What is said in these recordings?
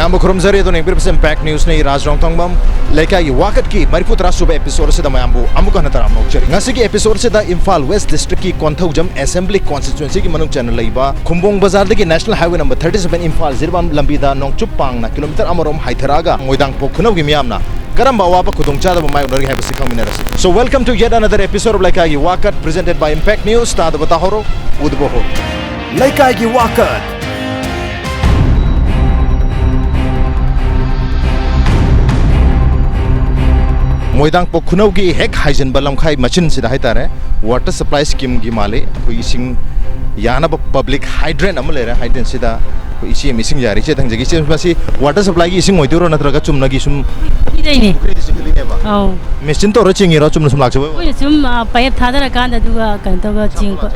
Mayambu Kurumzari to Nibis Impact News ni Nongthombam Leikai Wakat ki Mariputra sub episode se da Mayambu amuka nataram nokchari ngasi ki episode se da Imphal West District ki Nongthombam Assembly Constituency ki manung channel leiba Khumbong Bazar dagi National Highway number 37 Imphal Zirbam lambi da Nongchupang na kilometer amarom haitharaga Moidangpok Khunou gi miyamna Karamba wapa khudongchada ba mai unargi haibasi khaminerasi. So welcome to yet another episode of Leikai Wakat presented by Impact News. Ta da batahoro udboho Leikai Wakat. Moidangpok Khunou gi hek haijen balam khai machin sida haitare water supply scheme gi male koi sing yana public hydrant amale ra hydrant sida koi isi missing jari che thang jagi che masi water supply gi sing moiduro natraga chumna gi sum dei ni oh machine to ro chingi ro chumna sum lakse ba koi sum pipe thadara kan da duga kan to ga ching ko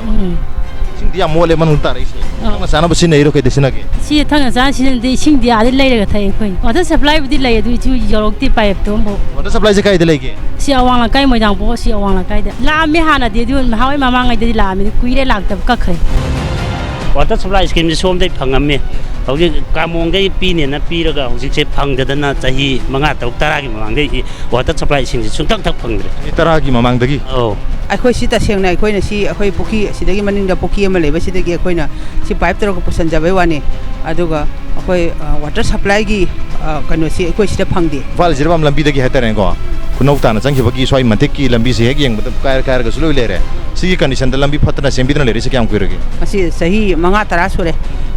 sing dia mole man unta rai thang sana ba sin nei ro kai desina gi si thang sa sin de sing dia de lai ga thai koi water supply budi lai du chu yorok ti pipe to mo water supply je kai de lai gi si awang la kai Moidangpok si awang la kai de la mi hana de du hawai mama ngai de la mi kui re lak tab ka khai water supply scheme ji som dei phangam hauji kamong dei pi ne na pi raga hauji che phangdadana chahi manga taruk tara gi mamang dei water supply sing ji sungtak thak phangdre tara gi mamang dagi oh akhoi si ta seng na akhoi na si akhoi poki sidagi maning da poki ama leba sidagi akhoi na si pipe taro ko pusan jabai wani aduga akhoi water supply gi kano si akhoi sida phangdi fal jirbam lambi dagi hatare ko Khunou ta na changki bagi swai matik ki lambi se hek yeng matab kair ga suloi lere sigi condition da lambi phatna sembidna lere se kyam kuirage asi sahi manga tara sure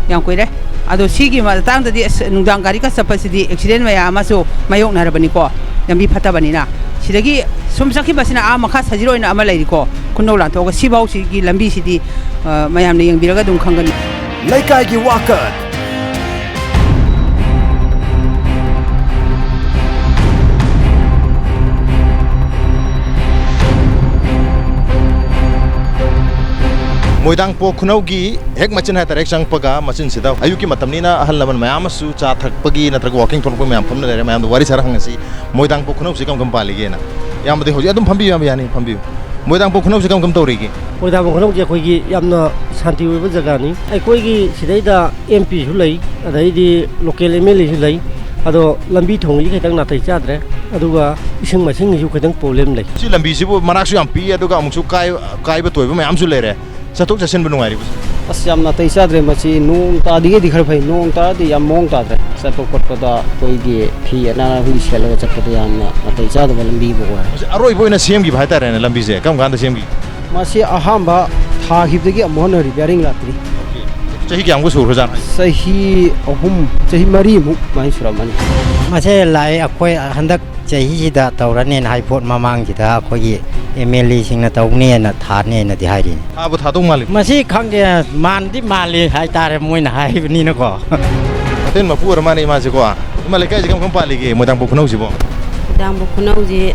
yang kuire ado sigi ma tang da di nungdang gari ka sapasidi accident maya amaso mayok narabani ko lambi phatabani na sidagi sumsaki basina a makha sajiro ina ama lairi ko Khunou la to ga sibau sigi lambi sidi mayam ne yengbiraga dum khangani Leikai gi Wakat Moidangpok Khunou gi hek machin ha tarek chang paga machin sida ayuki matamni na ahal laban mayam su cha thak pagi na traga walking thon mayam phamna lere mayam wari sarang ngasi Moidangpok Khunou se kam pali ge na yam de hoji adum phambi yam yani phambi Moidangpok Khunou se kam tori gi Moidangpok Khunou je khoi gi yamna shanti oi ba jaga ni ai koi gi sidai da MP su lei adai di local MLA su lei ado lambi thong gi khitang na thai cha dre aduga ising masing ju khitang problem lei si lambi sibu manak su yam pi aduga amuk su kai ba toy ba mayam su lere Satuk jasin benungai ribu. Asyam na tei sadre masih nung tadi ke dikhar phai nung tadi yam mong tadre satuk kot pada koi di phi na hui sela ga chakta yam na tei sad lambi bo wa aroi boina CM gi bhai ta re na lambi se kam gan da CM gi masih aham ba tha khib de gi amon repairing latri chahi kyam go sur hojan sahi ahum chahi mari mu mai suramani masih lai akoi handak chahi da tawrane na haipot mamang ji da akoi MLA sing na tawne na thane na di hairi abu thadung malik masih khangge man di mali hai tare moi na hai ni na ko ten ma pur mani ma se ko ma Leikai ji kam pali ge Moidangpok Khunou ji bo Moidangpok Khunou ji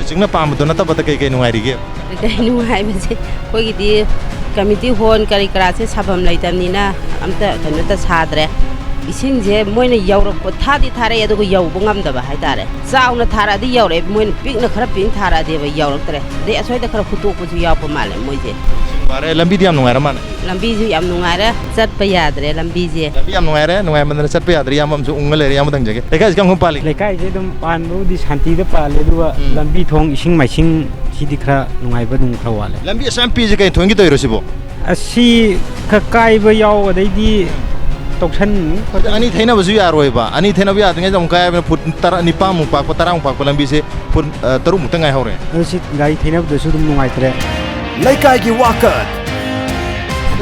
jingna pam do na ta bata kai nungai ri ge kai nungai ba se koi gi di committee hon kari kara se sabam laitamni na amta kanu ta sadre ising je moina yaurok ko thadi thare adu yaw bungam da ba hai tare sauna thara di yaure moina pik na khara pin thara de ba yaurok tare de asoi da khara khutu ko ju yaw pa male moi je bare lambi diam nungai ra man lambi ju yam nungai ra chat pa yadre lambi je lambi yam nungai ra nungai man chat pa yadre yam am su ungal le yam dang jage Leikai ji kam pali Leikai je dum pan bu di shanti da pale du lambi thong ising mai sing sidi khara nungai ba dum khra wale lambi SMP ji kai thongi to iro sibo asi kha kai ba yaw dai di toksan ani thaina bazu yaroi ba ani thaina bi atinga jam kai put tara ni pa mu pa ko tarang pa ko lambi se put taru mu tangai hore asi gai thaina bu su dum nungai tre Leikai gi Wakat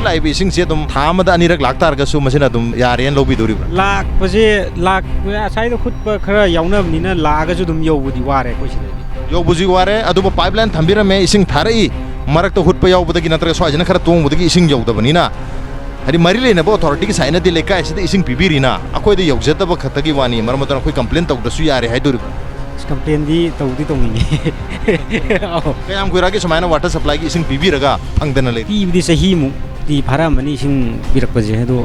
lai bi sing se dum thama da ani rak lak tar ga su masina dum yaren lobi duri ba lak paje lak asai da khut pa khara yauna ni na la ga su dum yo bu di ware ko si yo buji ware adu ba pipeline thambira me ising tharai marak to hut pa yaw bu da gi natra so ajna khara tong bu da gi ising yaw da bani na hari mari le na bo authority ki saina di Leikai se ising pibiri na akoi de yojata ba khatagi wani marmatan akoi complaint tok da su yare hai duri complaint di tong ni kayam kuira ki samaina water supply ki ising pibiraga angdana le pi di sahi mu di phara mani sing birak pa je do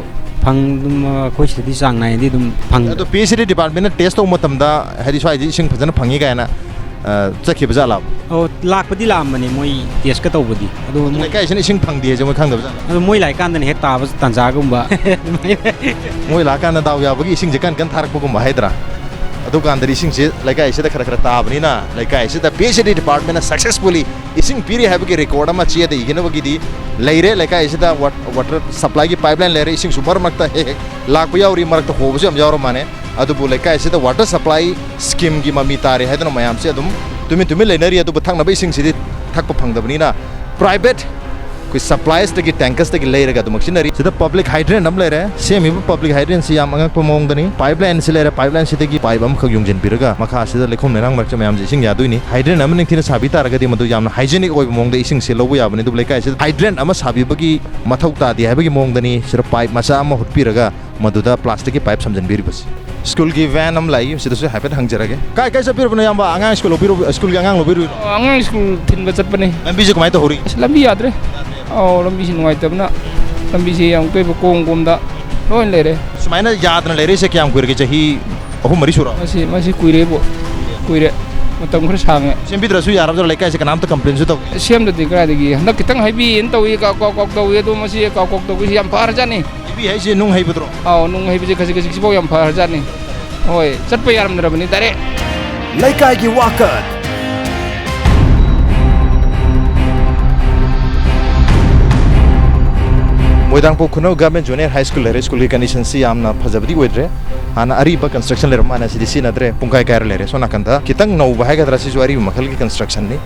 phang dum khoi se di sang nai di dum phang to PCD department na test to matam da hari swai ji ising phajana phangi ga na ꯆꯠꯈꯤꯕ ꯖꯥꯠꯂꯥ ꯑꯣ ꯂꯥꯛꯄꯗꯤ ꯂꯥꯛꯑꯝꯕꯅꯤ ꯃꯣꯏ ꯇꯦꯁꯀ ꯇꯧꯕꯗꯤ ꯑꯗꯣ ꯂꯩꯀꯥꯏꯁꯤꯅ ꯏꯁꯤꯡ ꯐꯪꯗꯦꯁꯦ ꯃꯣꯏ ꯈꯪꯗꯕ ꯖꯥꯠꯂꯥ ꯑꯗꯣ ꯃꯣꯏ ꯂꯥꯛꯀꯥꯟꯗꯅ ꯍꯦꯛ ꯇꯥꯕ ꯇꯥꯟꯖꯥꯒꯨꯝꯕ ꯃꯣꯏ ꯂꯥꯛꯀꯥꯟꯗ ꯗꯥꯎ ꯌꯥꯕꯒꯤ ꯏꯁꯤꯡꯁꯦ ꯀꯟ ꯊꯥꯔꯛꯄꯒꯨꯝꯕ ꯍꯥꯏꯗ꯭ꯔꯥ ꯑꯗꯨꯀꯥꯟꯗꯗꯤ ꯏꯁꯤꯡꯁꯦ ꯂꯩꯀꯥꯏꯁꯤꯗ ꯈꯔ ꯇꯥꯕꯅꯤꯅ ꯂꯩꯀꯥꯏꯁꯤꯗ PHD ꯗꯤꯄꯥꯔꯠꯃꯦꯟꯅ ꯁꯛꯁꯦꯁꯐꯨꯜꯂꯤ ꯏꯁꯤꯡ ꯄꯤꯔꯤ ꯍꯥꯏꯕꯒꯤ ꯔꯦꯀꯣꯔꯗ ꯑꯃ ꯆꯦꯗ ꯏꯅꯕꯒꯤꯗꯤ ꯂꯩꯔꯦ ꯂꯩꯀꯥꯏꯁꯤꯗ ꯋꯥꯇꯔ ꯁꯄ꯭ꯂꯥꯏꯒꯤ ꯄꯥꯏꯞꯂꯥꯏꯟ ꯂꯩꯔꯦ ꯏꯁꯤꯡꯁꯨ ꯃꯔꯛꯇ ꯍꯦꯛ ꯂꯥꯛꯄ ꯌꯥꯎꯔꯤ ꯃꯔꯛꯇ ꯍꯣꯕꯁꯨ ꯌꯥꯝ ꯌꯥꯎꯔ ꯃꯥꯅꯦ ꯑꯗꯨꯕꯨ ꯂꯩꯀꯥꯏꯁꯤꯗ ꯋꯥꯇꯔ ꯁꯄ꯭ꯂꯥꯏ ꯁ꯭ꯀꯤꯝꯒꯤ ꯃꯃꯤ ꯇꯥꯔꯦ ꯍꯥꯏꯗꯅ ꯃꯌꯥꯝꯁꯦ ꯑꯗꯨꯝ ꯇꯨꯃꯤꯟ ꯂꯩꯅꯔꯤ ꯑꯗꯨꯕꯨ ꯊꯛꯅꯕ ꯏꯁꯤꯡꯁꯤꯗꯤ ꯊꯛꯄ ꯐꯪꯗꯕꯅꯤ나 ꯄ꯭ꯔꯥꯏꯚꯦꯠ ꯑꯩꯈꯣꯏ ꯁꯄ꯭ꯂꯥꯏꯁꯇꯒꯤ ꯇꯦꯡꯀꯁꯇꯒꯤ ꯂꯩꯔꯒ ꯑꯗꯨꯝ ꯁꯤꯖꯤꯟꯅꯔꯤ ꯁꯤꯗ ꯄꯕ꯭ꯂꯤꯛ ꯍꯥꯏꯗ꯭ꯔꯦꯟ ꯑꯃ ꯂꯩꯔꯦ ꯁꯦꯝꯃꯤꯕ ꯄꯕ꯭ꯂꯤꯛ ꯍꯥꯏꯗ꯭ꯔꯦꯟꯁꯤ ꯌꯥꯝ ꯑꯉꯛꯄ ꯃꯑꯣꯡꯗꯅꯤ ꯄꯥꯏꯞꯂꯥꯏꯟꯁꯤ ꯂꯩꯔꯦ ꯄꯥꯏꯞꯂꯥꯏꯟꯁꯤꯗꯒꯤ ꯄꯥꯏꯞ ꯑꯃꯈꯛ ꯌꯨꯡꯖꯤꯟꯕꯤꯔꯒ ꯃꯈꯥꯁꯤꯗ ꯂꯩꯈꯣꯝ ꯂꯩꯅꯥꯡ ꯃꯔꯛꯇ ꯃꯌꯥꯝꯁꯦ ꯏꯁꯤꯡ ꯌꯥꯗꯣꯏꯅꯤ ꯍꯥꯏꯗ꯭ꯔꯦꯟ ꯑꯃ ꯅꯤꯡꯊꯤꯅ ꯁꯥꯕꯤ ꯇꯥꯔꯒꯗꯤ ꯃꯗꯨ ꯌꯥꯝꯅ ꯍꯥꯏꯖꯤꯅꯤꯛ ꯑꯣꯏꯕ ꯃꯑꯣꯡꯗ ꯏꯁꯤꯡꯁꯦ ꯂꯧꯕ ꯌꯥꯕꯅꯤ ꯑꯗꯨꯕꯨ ꯂꯩꯀꯥꯏꯁꯤꯗ ꯍꯥꯏꯗ꯭ꯔꯦꯟ ꯑꯃ ꯁꯥꯕꯤꯕꯒꯤ ꯃꯊꯧ ꯇꯥꯗꯦ ꯍꯥꯏꯕꯒꯤ ꯃꯑꯣꯡꯗꯅꯤ ꯁꯤꯗ ꯄꯥꯏꯞ ꯃꯆꯥ ꯑꯃ ꯍꯨꯠꯄꯤꯔꯒ ꯃꯗꯨꯗ ꯄ꯭ꯂꯥꯁꯇꯤꯛꯀꯤ ꯄꯥꯏꯞ ꯁꯝꯖꯤꯟꯕꯤꯔꯤꯕꯁꯤ ꯁ꯭ꯀꯨꯜꯒꯤ ꯚꯦꯟ ꯑꯃ ꯂꯥꯛꯏ ꯁꯤꯗꯁꯨ ꯍꯥꯏꯐꯦꯠ ꯍꯪꯖꯔꯒꯦ ꯀꯥꯏ ꯆꯠꯄꯤꯔꯕꯅꯣ ꯌꯥꯝꯕ ꯑꯉꯥꯡ ꯁ꯭ꯀꯨꯜ ꯂꯧꯕꯤꯔꯨ ꯁ꯭ꯀꯨꯜꯒꯤ ꯑꯉꯥꯡ ꯂꯧꯕꯤꯔꯨ ꯑꯉꯥꯡ ꯁ꯭ꯀꯨꯜ ꯊꯤꯟꯕ ꯆꯠꯄꯅꯦ ꯂꯝꯕꯤꯁꯦ ꯀꯃꯥꯏꯅ ꯇꯧꯍꯧꯔꯤ ꯂꯝꯕꯤ ꯌꯥꯗ꯭ꯔꯦ ꯂꯝꯕꯤꯁꯤ ꯅꯨꯡꯉꯥꯏꯇꯕꯅ ꯂꯝꯕꯤꯁꯤ ꯌꯥꯝ ꯇꯣꯏꯕ ꯀꯣꯝꯗ ꯂꯣꯏ ꯂꯩꯔꯦ ꯁꯨꯃꯥꯏꯅ ꯌꯥꯗꯅ ꯂꯩꯔꯤꯁꯦ ꯀꯌꯥꯝ ꯀꯨꯏꯔꯒꯦ ꯆꯍꯤ 3-4 ꯁꯨꯔꯣ ꯃꯁꯤ ꯀꯨꯏꯔꯦ ꯃꯇꯝ ꯈꯔ ꯁꯥꯡꯉꯦ ꯁꯦꯝꯕꯤꯗ꯭ꯔꯁꯨ ꯌꯥꯔꯕꯗ꯭ꯔꯥ ꯂꯩꯀꯥꯏꯁꯦ ꯀꯅꯥꯝꯇ ꯀꯝꯄ꯭ꯂꯦꯟꯁꯨ ꯇꯧꯗꯦ ꯁꯦꯝꯗꯗꯤ ꯀꯗꯥꯏꯗꯒꯤ ꯍꯟꯗꯛ ꯈꯤꯇꯪ ꯍꯩꯕꯤꯅ ꯇꯧꯏ ꯀꯥꯎ ꯇꯧꯏ ꯑꯗꯣ ꯃꯁꯤ ꯀꯥꯎ ꯇꯧꯕꯁꯤ ꯌꯥꯝ ꯐꯔꯖꯥꯠꯅꯤ ꯍꯩꯕꯤ ꯍꯥꯏꯁꯦ ꯅꯨꯡ ꯍꯩꯕꯗ꯭ꯔꯣ ꯅꯨꯡ ꯍꯩꯕꯁꯦ ꯈꯖꯤꯛꯁꯤꯐꯥꯎ ꯌꯥꯝ ꯐꯔꯖꯥꯠꯅꯤ ꯍꯣꯏ ꯆꯠꯄ ꯌꯥꯔꯝꯗ꯭ꯔꯕꯅꯤ ꯗꯥꯏꯔꯦꯛ ꯂꯩꯀꯥꯏꯒꯤ ꯋꯥꯀꯠ Moidangpok Khunou Government Junior High School lere school ki condition si yamna phajabdi oidre hana ariba construction lere mana si sinadre pungkai kair lere sona kanda kitang no ba haiga drasi jo ariba makhal ki construction ni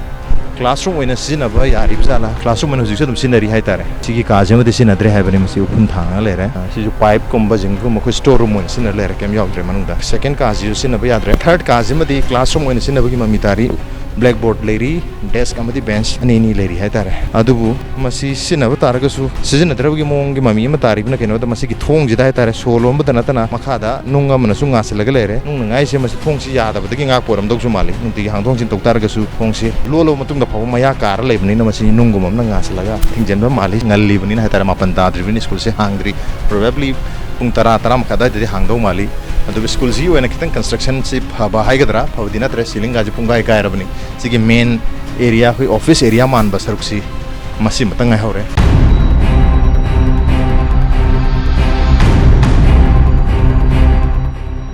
classroom oina sina ba yari bjala classroom oina hujik dum sinari hai tare sigi kaje ma de sinadre hai bani masi upun thanga lere si jo pipe komba jingku ma ko store room oina sinar lere kem yaudre manungda second kaje jo sinaba yadre third kaje ma de classroom oina sinaba ki mamitari blackboard leri desk amadi bench ani leri hai tare adubu masi sinaba taragasu sizinadrabgi mongi mami ma taribna keno da masi ki thong jida hai tare solo mbada natana makhada nunga mana su ngasalaga lere nung ngai se masi thong si yada badagi nga poram dog su mali nunti hang thong sin tok taragasu thong si lolo matung da phaw maya kar lebni na masi nungum amna ngasalaga thingjenba mali ngalli bani na hai tare mapan da drivin school se hangri probably pung tara makada de hangdo mali अदुग school जी ओना कितन construction से फबा हाइगदरा फवदिना त्रे ceiling गाजी पुंगा इकायरबनी सिगे मेन एरिया कोई ऑफिस एरिया मान बसरुक्सी मसी मतंग हौरे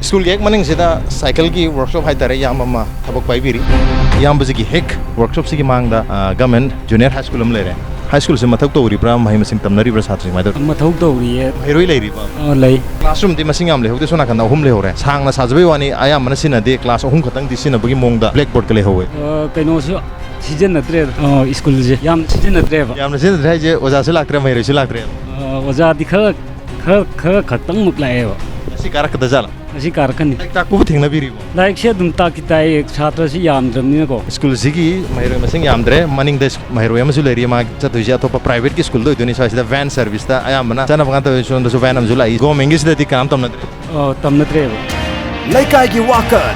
स्कूल के एक मनिंग सिदा साइकिल की वर्कशॉप हाइतारे याममा थबक पाइबिरी यामबजी हेक वर्कशॉप सिगी मांगदा गवर्नमेंट जूनियर हाई स्कूल लेरे हाई स्कूल से मथक तौरीब्रा महै मसिंग तमनरीब्रा साथ्रि माइदर मथौ तौरिए हेरोइ लैरिबा लೈ क्लासरूम दी मसिंग याम लेहोदे सोना कन्दा अहुम लेहोरे सांगना साजबे वानी आया मन सिना दे क्लास अहुम खतंग दि सिना बगी मोंगदा ब्लैक बोर्ड कले होवे कइनो से सीजन नत्रे स्कूल जे याम सीजन नत्रे याम सीजन नत्रे जे ओजा से लाक्रे महिरे से लाक्रे ओजा दि खर खतंग मुक लाएबा asi karak da jala asi karakan like ta ku thingna biri bo like se dum ta ki tai ek chhatra si yam dramni ko school sigi mahiro masing yamdre maning des mahiro yam su leri ma chatu ja to private ki school do iduni sa sida van service da ayam na chana banga to so do van am julai go mengis da ti kam tamna tamna tre Leikai gi Wakat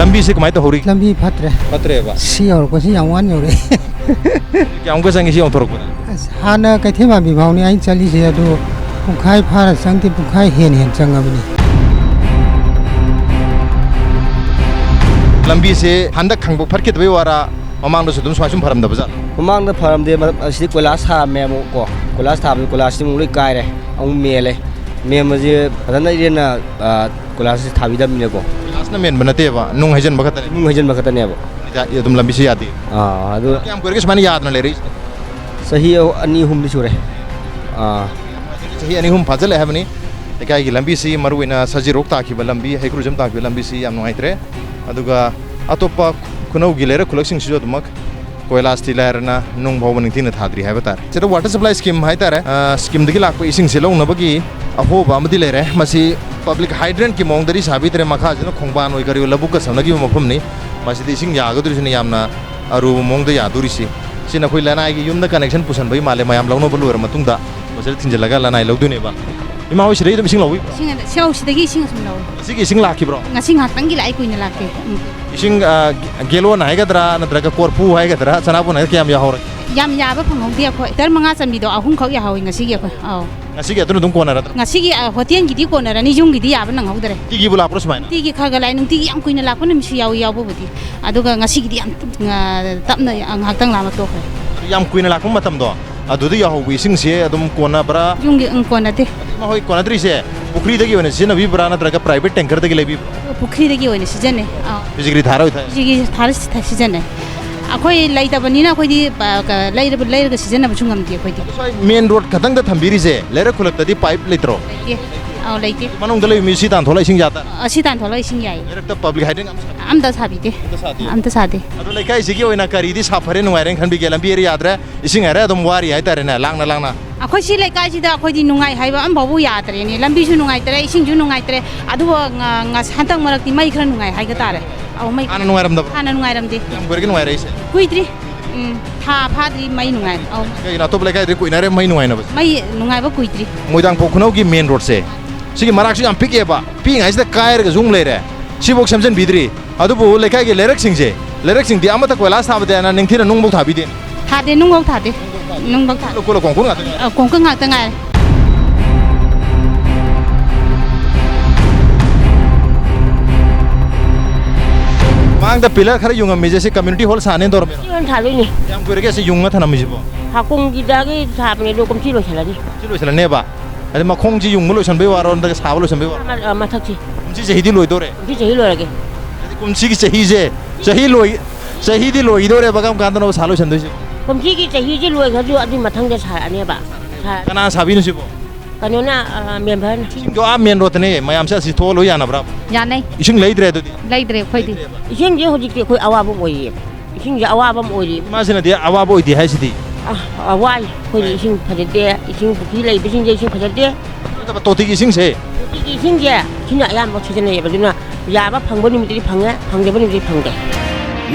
lambi se kamai to hori lambi phatre ba si aur ko si yang wan yore kyang ko sang si ong thorok hana kai thema bi bhauni ai chali se ado pukhai phara sangti pukhai hen changabni lambi se handak khangbo pharke dbai wara mamang do sudum swasum pharam da bazal mamang da pharam de asi kolas ha me mo ko kolas ha bi kolas mu ri kai re ang mele me ma je adana irena kolas thabi da mine ko kolas na men banate ba nung hajan bakata ne ba ya dum lambi se yadi adu kyam ko ke smani yad na le ri sahi ani hum di sure sahi ani hum phajal hai bani lekai gi lambi si maruina saji rok ta ki ba lambi hekrujam ta ki lambi si yam noitre aduga atopa Khunou gi lere khulaksing si jodumak koilas ti lerna nung bhawning tin thadri hai batar chero water supply scheme hai tare scheme digi lakpa ising se long nabagi ahoba amadi lere masi public hydrant ki mongdari sabitre makha jena khongban oi kari labuk ka samnagi mafum ni masi de ising yagaduri sini yamna aru mongda yaduri si sina khoi lanai gi yumda connection pusan bai male mayam lawno bulu ra matungda masal thinjalaga lanai lawdune ba ima oi sirei dum ising lawi ising seo sidagi ising sum law sigi ising lakhi bro ngasing hatang gi lai kuina lakke ising gelo na haigadra nadraga korpu haigadra sanabu na kyam ya hor yam ya ba phangong dia khoi dar manga chambi do ahum khok ya hawi ngasi gi khoi ngasi ge tunu dung kona rat ngasi gi hotel gi di ko na rani jung gi di ya ban ngau dare ti gi bula pros maina ti gi khaga lai nung ti gi am kuina la ko nim shi yaw yaw bo budi aduga ngasi gi di am tapna ang haktang la ma to khre yam kuina la kum matam do adu di ya ho wi sing se adum kona bra jung gi ko na te ma hoi kona dri se pukri de gi wona sina bi bra na traga private tanker de gi lebi pukri de gi wona si jane bijigri dhara hoi tha ji gi thar si jane akhoi lai ta bani na khoi di lai ga si jane ba chungam di khoi di main road khatang da thambiri se lera khulak ta di pipe litro ye lai te manung da le mi si tan thola sing jata si tan thola sing yai lera ta public hiding am da sabi te am da sa de adu Leikai sigi oina kari di safare nu ngaren khan bi gelam bi ri yadra ising are adum wari hai tare na langna akhoi si Leikai si da akhoi di nungai hai ba am babu ya tare ni lambi su nungai tare ising ju nungai tare adu nga hantang marak ti mai khran nungai hai ga tare au mai ana nungai ram da ana nungai ram de am gorgi nungai rai se kuitri tha pha di mai nungai au kai na top Leikai ri kuina re mai nungai na bas mai nungai ba kuitri Moidangpok Khunou gi main road se sigi marak su am pike ba pi ngai se kair ga jung le re sibok samjen bidri adu bu Leikai gi lerak sing je lerak sing di amata koila sa ba de na ningthina nungbok thabi de tha de nungbok tha de nungbok tha ko kong kun ngak ta ngai mang da pillar khara yunga me jese community hall sane dor me yon thalu ni yam gore ge se yunga thana mi jibo hakung gi da gi thap ne do kom chi lo chala ni ne ba ade ma khong ji yung lo san be waron da sa lo san be war ma thak chi ji jehi di loi dore ji jehi lo ge kum chi gi jehi je jehi di loi dore ba kam kan no sa lo san do ji kom chi gi jehi ji lo ga ju adi ma thang de sa ane ba kana sa bi no jibo kanu na mem bhan jo a men rot ne mayam sa si tho lo ya na bra ya nai ising lei dre do di lai dre khoi di ising je hojik te khoi awa bo moi ising je awa bam oi ma sina dia awa bo di hai si di awai khoi ising phade de ising buki lei bising je ising phade de ta to ti ising se ising je kin ya yam bo chi ne ba dina ya ba phang bo ni mi ti phang ya phang de bo ni ti phang de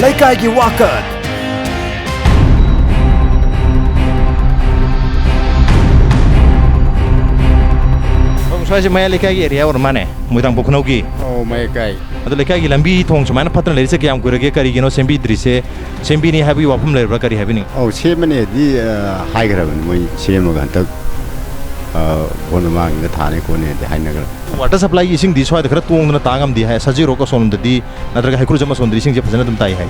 Leikai gi Wakat swai maya Leikai gi area or mane Moidangpok Khunou gi mai kai adu Leikai gi lambi thong chuma na patran le se kyam gurage kari gi no sembi dri se sembi ni habi wapum le ra kari habi ni se mane di hai gra ban moi se ma gan tak on ma ngi thane ko ne de hai na gra water supply ising di swai da khara tong na tangam di hai saji ro ko son da di nadraga haikuru jama son dri sing je phajana dum tai hai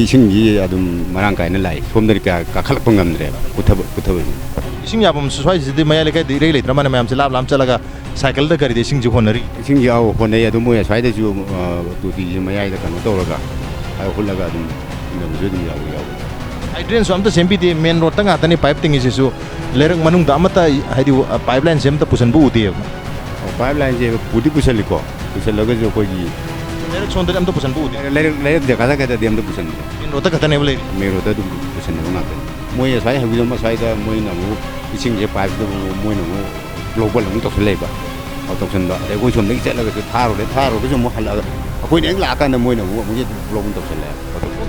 ising gi adum marang kai na lai som dari ka khal pangam dre kuthab ising ya bam swai ji di maya Leikai di re le tra mane mayam se lam chalaga cycle da kari de sing ji honari ising gi au honai adu moi swai de ju tu ti ji mayai da kan to raga ai hulaga adum nam ju dum yaw hydran so am ta sembi di main road ta nga ta ni pipe ting is su lerang manung da amata haidi pipeline sem ta pusan bu uti pipeline je pudi pusali ko pusalaga jo ko gi lerang son da am ta pusan bu uti lerang de kada kada dem da pusan main road ta kata ne bole main road da dum pusan ne na moi swai habi ma swai da moi na mu ising je pipe da moi na mu global mu to sele ba au to san da de ko som de chet la ga tharo ko som mo hala ko ne la ka na moi na mu je global to sele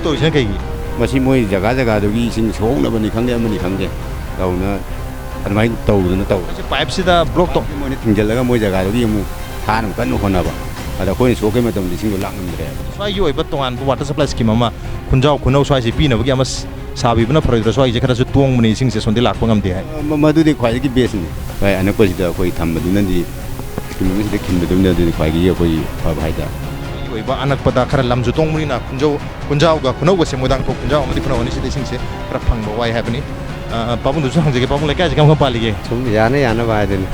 to se kai gi masi moi jaga do gi sing song na bani khang de mani khang de dau na an mai to na to pipe si da block to moi ne tingjal la ga moi jaga do gi mu tha na kan no hona ba ada ko ni so ke ma tam sing lang nam de swai yoi ba tongan water supply scheme ama Khunjau Khunou swai si pi na gi ama sabi bna phrai ra swai je khara su tuang mani sing se son de lak pangam de hai ma du de khwai gi base ni bai ana ko ji da ko tham ba du na di scheme ni de kin ba du na de khwai gi ko yi pa bai da yoi ba anak pada khara lam ju tong mani na Khunjau ga Khunou ga se Moidangpok Khunjau amadi Khunou ni se de sing se khara phang ba wai happening pabung du sang je ke pabung Leikai je kam pa li ge sum yana ba den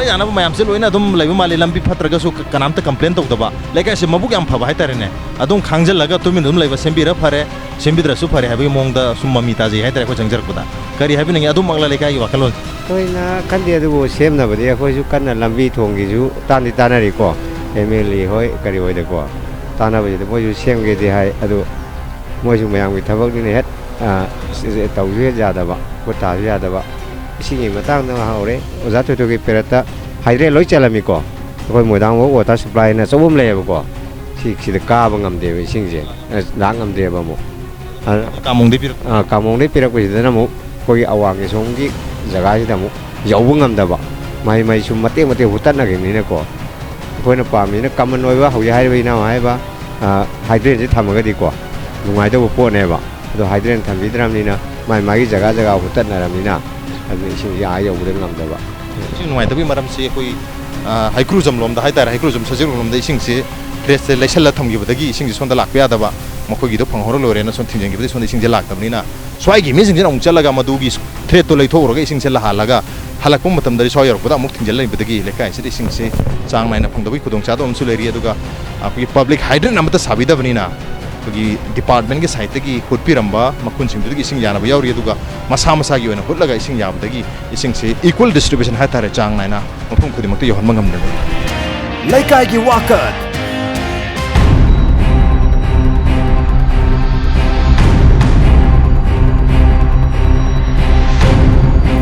yana ba mayam se loina dum laiba mali lambi phatra ga su kanam ta complain to ba Leikai se mabuk yam phaba hai tare ne adum khangjal laga tumin dum laiba sembi ra phare sembi dra su phare habi mong da summa mi ta je hai tare ko jangjar kuda kari habi ne adum mangla Leikai gi wakalon koi na kan dia du sem na ba dia ko su kan na lambi thong gi ju tan di tan ri ko emeli hoi kari hoi de ko tan na ba de mo ju sem ge de hai adu mo ju mayam gi thabak ni ne het tàu dưới ra đó có tàu ra đó xin nghỉ mà tao nó hậu đấy giá tôi cái perata hay đấy lối chơi là mi có coi mỗi tháng mỗi water supply này số bom lề có chỉ được cá bằng ngầm để xin gì đáng ngầm để mà một cả mông đấy perata cái gì đó một coi awang cái sông cái jaga gì đó một dầu bằng ngầm đó mày xung mati hút tắt là cái này có coi nó pam này nó cầm mình nóiว่าhậu hai bên nào hay ba hai đứa sẽ làm cái gì có ngoài đâu có này ba rồi hai đứa thằng Việt Nam này na mai jaga hút tắt là làm gì na ꯑꯗꯨ ꯏꯁꯤꯡ ꯌꯧꯕꯗ ꯉꯝꯗꯕ ꯏꯁꯤꯡ ꯅꯨꯡꯉꯥꯏꯇꯕꯒꯤ ꯃꯔꯝꯁꯤ ꯑꯩꯈꯣꯏ ꯍꯩꯀ꯭ꯔꯨꯖꯝ ꯂꯣꯝꯗ ꯍꯥꯏꯇꯥꯔꯦ ꯍꯩꯀ꯭ꯔꯨꯖꯝ ꯁꯖꯤꯔꯣꯛ ꯂꯣꯝꯗ ꯏꯁꯤꯡꯁꯤ ꯊ꯭ꯔꯦꯠꯁꯦ ꯂꯩꯁꯜꯂ ꯊꯝꯈꯤꯕꯗꯒꯤ ꯏꯁꯤꯡꯁꯤ ꯁꯣꯝꯗ ꯂꯥꯛꯄ ꯌꯥꯗꯕ ꯃꯈꯣꯏꯒꯤꯗꯣ ꯐꯪꯍꯧꯔ ꯂꯣꯏꯔꯦꯅ ꯁꯣꯝ ꯊꯤꯡꯖꯤꯟꯈꯤꯕꯗꯒꯤ ꯁꯣꯝꯗ ꯏꯁꯤꯡꯁꯦ ꯂꯥꯛꯇꯕꯅꯤ나 ꯁ꯭ꯋꯥꯏꯒꯤ ꯃꯤꯁꯤꯡꯁꯤꯅ ꯑꯃꯨꯛ ꯆꯠꯂꯒ ꯃꯗꯨꯒꯤ ꯊ꯭ꯔꯦꯠꯇꯣ ꯂꯩꯊꯣꯛꯎꯔꯒ ꯏꯁꯤꯡꯁꯦ ꯂꯥꯍꯜꯂꯒ ꯍꯜꯂꯛꯄ ꯃꯇꯝꯗꯗꯤ ꯁ꯭ꯋꯥꯏ ꯌꯧꯔꯛꯄꯗ ꯑꯃꯨꯛ ꯊꯤꯡꯖꯤꯜꯂꯛꯏꯕꯗꯒꯤ ꯂꯩꯀꯥꯏꯁꯤꯗ ꯏꯁꯤꯡꯁꯦ ꯆꯥꯡ ꯅꯥꯏꯅ ꯐꯪꯗꯕꯒꯤ ꯈꯨꯗꯣꯡꯆꯥꯗꯕ ꯑꯃꯁꯨ ꯂꯩꯔꯤ ꯑꯗꯨꯒ ꯑꯩꯈꯣꯏꯒꯤ ꯄꯕ꯭ꯂꯤꯛ ꯍꯥꯏꯗ꯭ꯔꯦꯟ ꯑꯃꯠꯇ ꯁꯥꯕꯤꯗꯕꯅꯤꯅ ꯑꯩꯈꯣꯏꯒꯤ ꯗꯤꯄꯥꯔꯠꯃꯦꯟꯠꯒꯤ ꯁꯥꯏꯠꯇꯒꯤ ꯍꯨꯠꯄꯤꯔꯝꯕ ꯃꯈꯨꯟꯁꯤꯡꯗꯨꯗꯒꯤ ꯏꯁꯤꯡ ꯌꯥꯅꯕ ꯌꯥꯎꯔꯤ ꯑꯗꯨꯒ ꯃꯁꯥ ꯃꯁꯥꯒꯤ ꯑꯣꯏꯅ ꯍꯨꯠꯂꯒ ꯏꯁꯤꯡ ꯌꯥꯕꯗꯒꯤ ꯏꯁꯤꯡꯁꯦ ꯏꯀ꯭ꯋꯦꯜ ꯗꯤꯁꯇ꯭ꯔꯤꯕ꯭ꯌꯨꯁꯟ ꯍꯥꯏꯇꯥꯔꯦ ꯆꯥꯡ ꯅꯥꯏꯅ ꯃꯐꯝ ꯈꯨꯗꯤꯡꯃꯛꯇ ꯌꯧꯍꯟꯕ ꯉꯝꯗꯕ Leikai Wakat.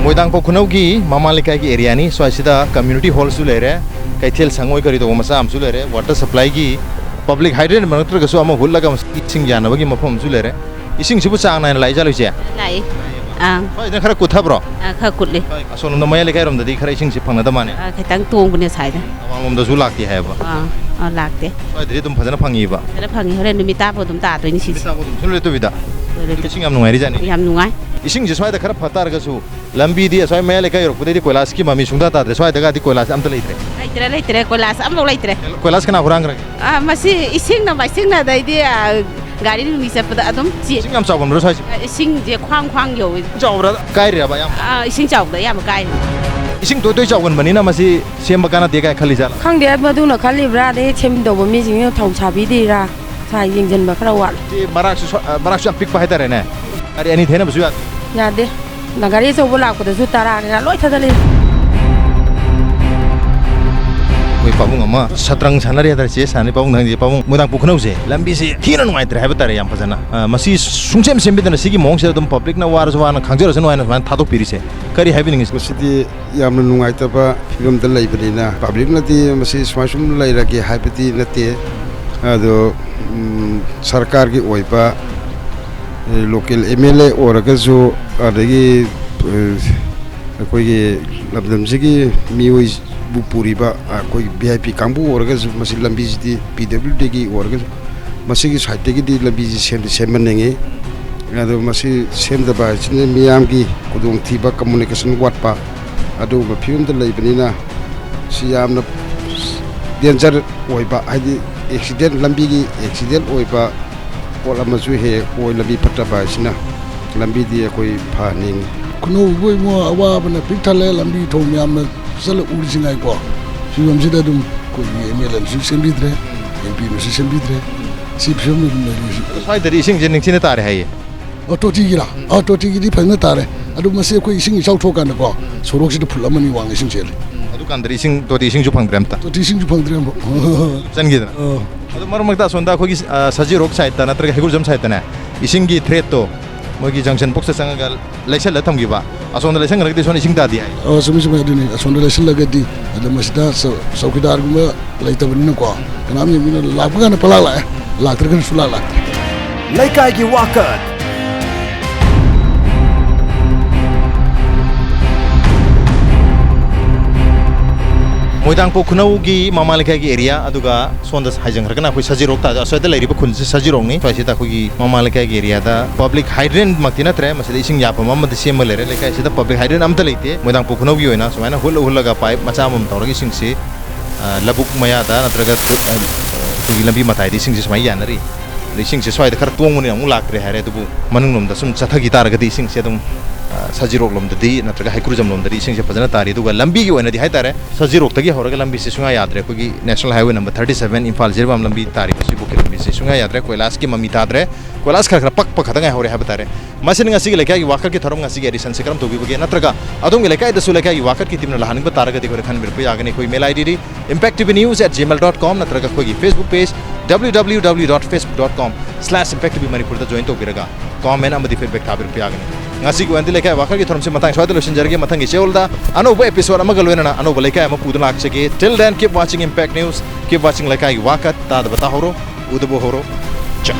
Moidangpok Khunou ki Mama Leikai ki area ni swaisida community hall su lere kaithel sangoi kari do masa am su lere water supply ki public hydrant manator ga su ama hullaga ising yana bagi mafam su lere ising sibu chang na lai jalo che lai oi na khara kutha bro kha kutli ason na maya Leikai rom da di khara ising si phangna da mane khitang tong bune sai da amam da su lakti hai ba lakte oi de dum phajana phangi ba phajana phangi hore numita bo dum ta to ni si numita bo dum sun le to bida ising am nungai ri jani yam nungai ising je swai da khara phatar ga su lambi di swai maya Leikai ro pudai di koilas ki mami sungda ta de swai da ga di koilas am ta leitre koilas am lo leitre koilas kana hurang ra masi ising na dai di gari ni mi sepada adum ji ising am chawon ro swai ising je khwang yo chawra kai ri ba yam ising chaw da yam kai ising toi chawon bani na masi semba kana de kai khali jala khang de madu na khali bra de chem do ba mi jing thau cha bi di ra sai jing jen ba khara wat ti barak su pik pa hai tare ne ari ani thena basu ya de na gari so bola ko de su tara ga loi tha dale koi pabung ama satrang sanari adar che sani pabung nang je pabung Moidangpok Khunou je lambi se thina nungai tre hai tare yam phajana masi sungsem sembidana sigi mong se dum public na war so wana khangjar so noina man thadok piri se kari hai bining ko sidi yamna nungai ta ba film da lai bina public na di masi smasum lai ra ge hai pati na te ado sarkar gi oi pa local MLA oraga jo adagi koi labdam sigi mioi bu puri ba koi VIP kambu oraga masi lambi di PWD gi oraga masi gi site gi di lambi sem nenge ado masi sem da ba chine miyam gi kudung thi ba communication wat pa ado ba film da lai banina siam na danger oi ba hadi accident lambi gi accident oi ba ola masu he oi lambi pata ba sina lambi di koi pha ning Khunou boi mo awa bana pithale lambi thom yam na sala uri singai ko film sida dum ko MLA su sembidre MP no su sembidre si film no ni sai dari ising je ning chine tare hai auto ti gira auto ti gi di phana tare adu mase ko ising chau tho kan ko sorok si de phulamani wang ising chele adu kan dari ising to ti ising ju phang drem ta to ti ising ju phang drem bo san gi adu marmak ta sonda ko gi saji rok side ta natra hegurjam side ta na ising gi threat to mogi junction box sa nga laisal la thamgi ba asonda laisang ragdi soni ising ta di ai sumi sumi adini asonda laisal la gadi ada masida saukidar guma laita banina ko kanam ni mina la bukan pala la la terkan sulala Leikai Wakat. Moidangpok Khunou gi Mama Leikai gi area aduga sonda haijang rakana khoi sajirok ta asoida lairiba khun sajirok ni twaisi ta khoi gi Mama Leikai gi area da public hydrant maktina tre masida ising yapa mamma de sem lere Leikai sida public hydrant amta leite Moidangpok Khunou gi oina sumaina hulaga pipe macha mum tawragi ising se labuk maya da natraga khoi lambi matai di ising se sumai yanari ising se swai da khar tongmuni amung lakre hare dubu manung nom da sum chathagi targa di ising se dum sajirok lom dadi natraga haikrujam lom dadi ising se phajana tari duga lambi gi oina di hai tare sajirok tagi horaga lambi se sunga yadre ko gi national highway number 37 Imphal jirbam lambi tari si bu lambi se sunga yadre koilas ki mami tadre koilas khara pak pak khadanga hore ha batare masin ngasi gi Leikai gi Wakat ki thorom ngasi gi edition se karam togi bage natraga adong gi Leikai da su Leikai gi Wakat ki timna lahaning ba taraga di gore khan bir pe agane koi mail id impacttvnews@gmail.com natraga koi gi Facebook page www.facebook.com/impactvmanipur da join to biraga comment amadi feedback thabir pe agane ngasi gi wandi Leikai Wakat ki thorom se matang swada losin jarge matang gi cheolda anoba episode amaga loina anoba Leikai ama pudu lak chege till then keep watching Impact News, keep watching Leikai gi Wakat ta da bata horo udubo horo cha